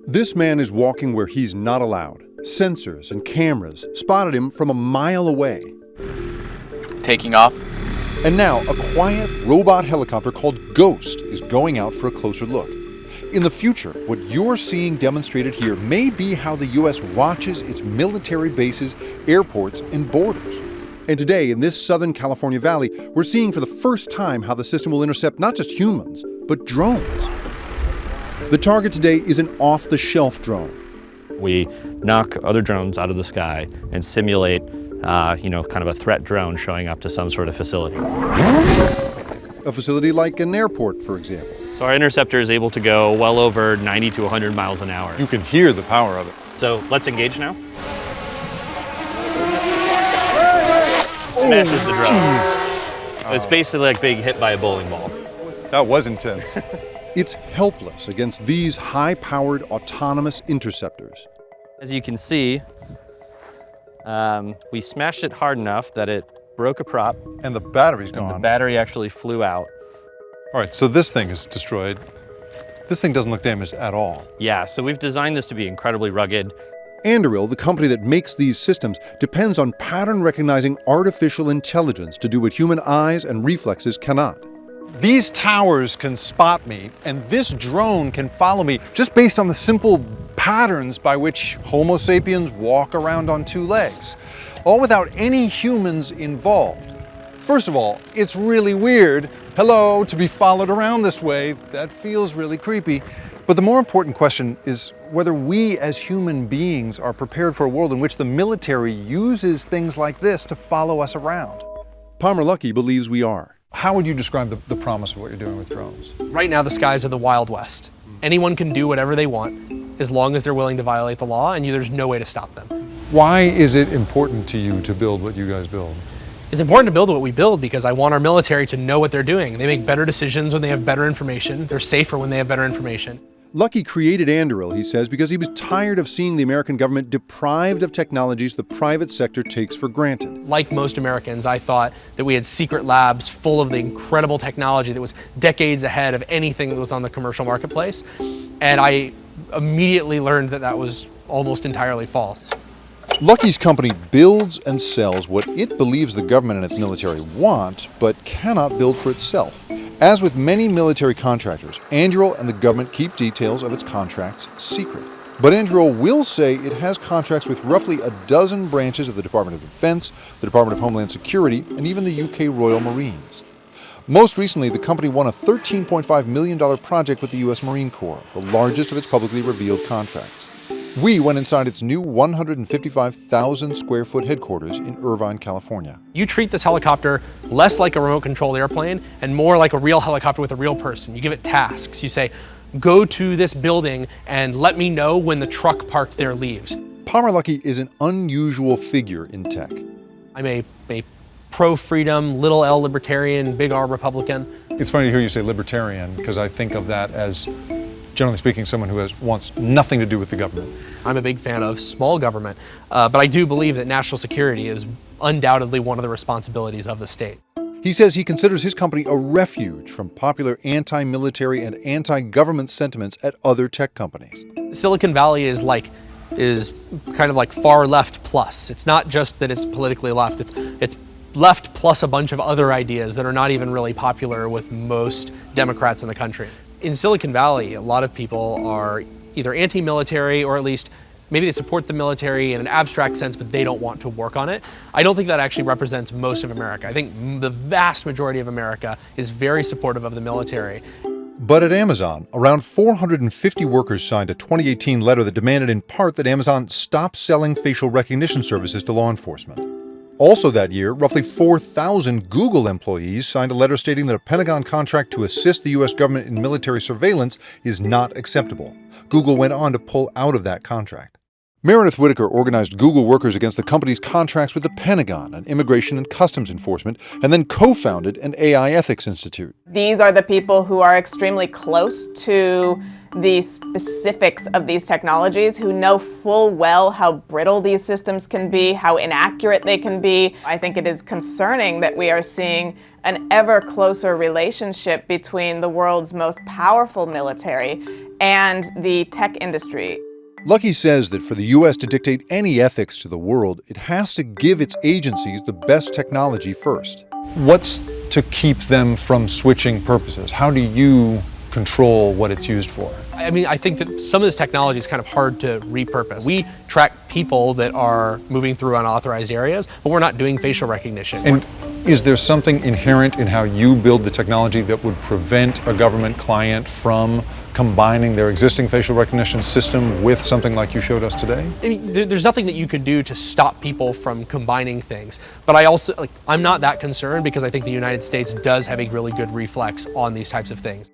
This man is walking where he's not allowed. Sensors and cameras spotted him from a mile away. Taking off. And now, a quiet robot helicopter called Ghost is going out for a closer look. In the future, what you're seeing demonstrated here may be how the U.S. watches its military bases, airports, and borders. And today, in this Southern California valley, we're seeing for the first time how the system will intercept not just humans, but drones. The target today is an off-the-shelf drone. We knock other drones out of the sky and simulate kind of a threat drone showing up to some sort of facility. A facility like an airport, for example. So our interceptor is able to go well over 90 to 100 miles an hour. You can hear the power of it. So let's engage now. Smashes the drone. It's basically like being hit by a bowling ball. That was intense. It's helpless against these high-powered autonomous interceptors. As you can see, we smashed it hard enough that it broke a prop. And the battery's And gone. the battery actually flew out. All right, so this thing is destroyed. This thing doesn't look damaged at all. Yeah, so we've designed this to be incredibly rugged. Anduril, the company that makes these systems, depends on pattern-recognizing artificial intelligence to do what human eyes and reflexes cannot. These towers can spot me, and this drone can follow me just based on the simple patterns by which Homo sapiens walk around on two legs, all without any humans involved. First of all, it's really weird, to be followed around this way. That feels really creepy. But the more important question is whether we as human beings are prepared for a world in which the military uses things like this to follow us around. Palmer Luckey believes we are. How would you describe the promise of what you're doing with drones? Right now, the skies are the Wild West. Anyone can do whatever they want as long as they're willing to violate the law, and there's no way to stop them. Why is it important to you to build what you guys build? It's important to build what we build because I want our military to know what they're doing. They make better decisions when they have better information. They're safer when they have better information. Luckey created Anduril, he says, because he was tired of seeing the American government deprived of technologies the private sector takes for granted. Like most Americans, I thought that we had secret labs full of the incredible technology that was decades ahead of anything that was on the commercial marketplace. And I immediately learned that that was almost entirely false. Luckey's company builds and sells what it believes the government and its military want, but cannot build for itself. As with many military contractors, Anduril and the government keep details of its contracts secret. But Anduril will say it has contracts with roughly a dozen branches of the Department of Defense, the Department of Homeland Security, and even the UK Royal Marines. Most recently, the company won a $13.5 million project with the US Marine Corps, the largest of its publicly revealed contracts. We went inside its new 155,000 square foot headquarters in Irvine, California. You treat this helicopter less like a remote-controlled airplane and more like a real helicopter with a real person. You give it tasks. You say, go to this building and let me know when the truck parked there leaves. Palmer Luckey is an unusual figure in tech. I'm a pro-freedom, little L libertarian, big R Republican. It's funny to hear you say libertarian, because I think of that as, generally speaking, someone who wants nothing to do with the government. I'm a big fan of small government, but I do believe that national security is undoubtedly one of the responsibilities of the state. He says he considers his company a refuge from popular anti-military and anti-government sentiments at other tech companies. Silicon Valley is kind of like far left plus. It's not just that it's politically left, it's left plus a bunch of other ideas that are not even really popular with most Democrats in the country. In Silicon Valley, a lot of people are either anti-military or at least maybe they support the military in an abstract sense, but they don't want to work on it. I don't think that actually represents most of America. I think the vast majority of America is very supportive of the military. But at Amazon, around 450 workers signed a 2018 letter that demanded in part that Amazon stop selling facial recognition services to law enforcement. Also that year, roughly 4,000 Google employees signed a letter stating that a Pentagon contract to assist the U.S. government in military surveillance is not acceptable. Google went on to pull out of that contract. Meredith Whitaker organized Google workers against the company's contracts with the Pentagon and Immigration and Customs Enforcement, and then co-founded an AI Ethics Institute. These are the people who are extremely close to the specifics of these technologies, who know full well how brittle these systems can be, how inaccurate they can be. I think it is concerning that we are seeing an ever closer relationship between the world's most powerful military and the tech industry. Luckey says that for the U.S. to dictate any ethics to the world, it has to give its agencies the best technology first. What's to keep them from switching purposes? How do you control what it's used for? I mean, I think that some of this technology is kind of hard to repurpose. We track people that are moving through unauthorized areas, but we're not doing facial recognition. And is there something inherent in how you build the technology that would prevent a government client from combining their existing facial recognition system with something like you showed us today? I mean, there's nothing that you could do to stop people from combining things. But I also, I'm not that concerned because I think the United States does have a really good reflex on these types of things.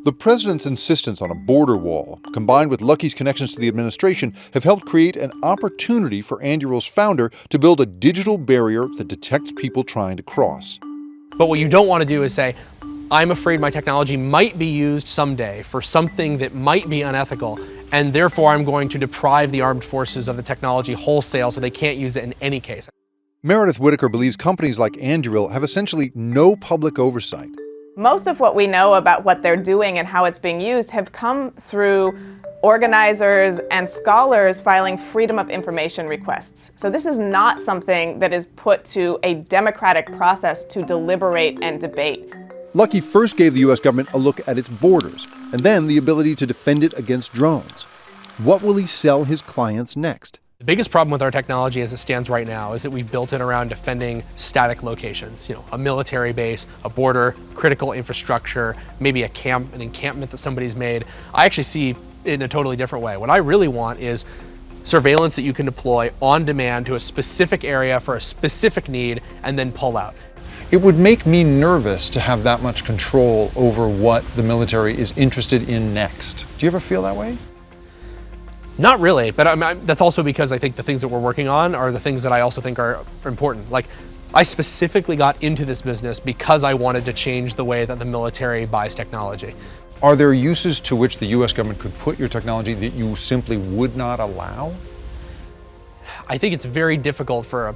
The president's insistence on a border wall, combined with Luckey's connections to the administration, have helped create an opportunity for Anduril's founder to build a digital barrier that detects people trying to cross. But what you don't want to do is say, I'm afraid my technology might be used someday for something that might be unethical, and therefore I'm going to deprive the armed forces of the technology wholesale so they can't use it in any case. Meredith Whitaker believes companies like Anduril have essentially no public oversight. Most of what we know about what they're doing and how it's being used have come through organizers and scholars filing Freedom of Information requests. So this is not something that is put to a democratic process to deliberate and debate. Luckey first gave the U.S. government a look at its borders, and then the ability to defend it against drones. What will he sell his clients next? The biggest problem with our technology as it stands right now is that we've built it around defending static locations, a military base, a border, critical infrastructure, maybe an encampment that somebody's made. I actually see it in a totally different way. What I really want is surveillance that you can deploy on demand to a specific area for a specific need and then pull out. It would make me nervous to have that much control over what the military is interested in next. Do you ever feel that way? Not really, but that's also because I think the things that we're working on are the things that I also think are important. Like, I specifically got into this business because I wanted to change the way that the military buys technology. Are there uses to which the U.S. government could put your technology that you simply would not allow? I think it's very difficult for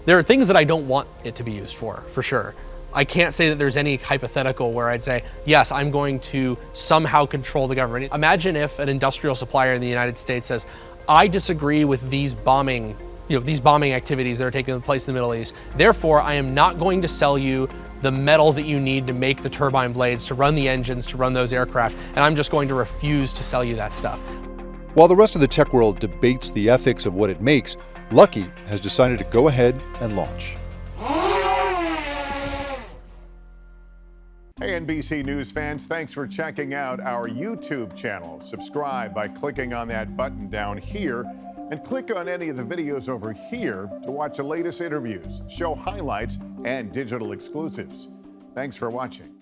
there are things that I don't want it to be used for sure. I can't say that there's any hypothetical where I'd say, yes, I'm going to somehow control the government. Imagine if an industrial supplier in the United States says, I disagree with these bombing activities that are taking place in the Middle East. Therefore, I am not going to sell you the metal that you need to make the turbine blades, to run the engines, to run those aircraft, and I'm just going to refuse to sell you that stuff. While the rest of the tech world debates the ethics of what it makes, Luckey has decided to go ahead and launch. Hey NBC News fans, thanks for checking out our YouTube channel. Subscribe by clicking on that button down here and click on any of the videos over here to watch the latest interviews, show highlights, and digital exclusives. Thanks for watching.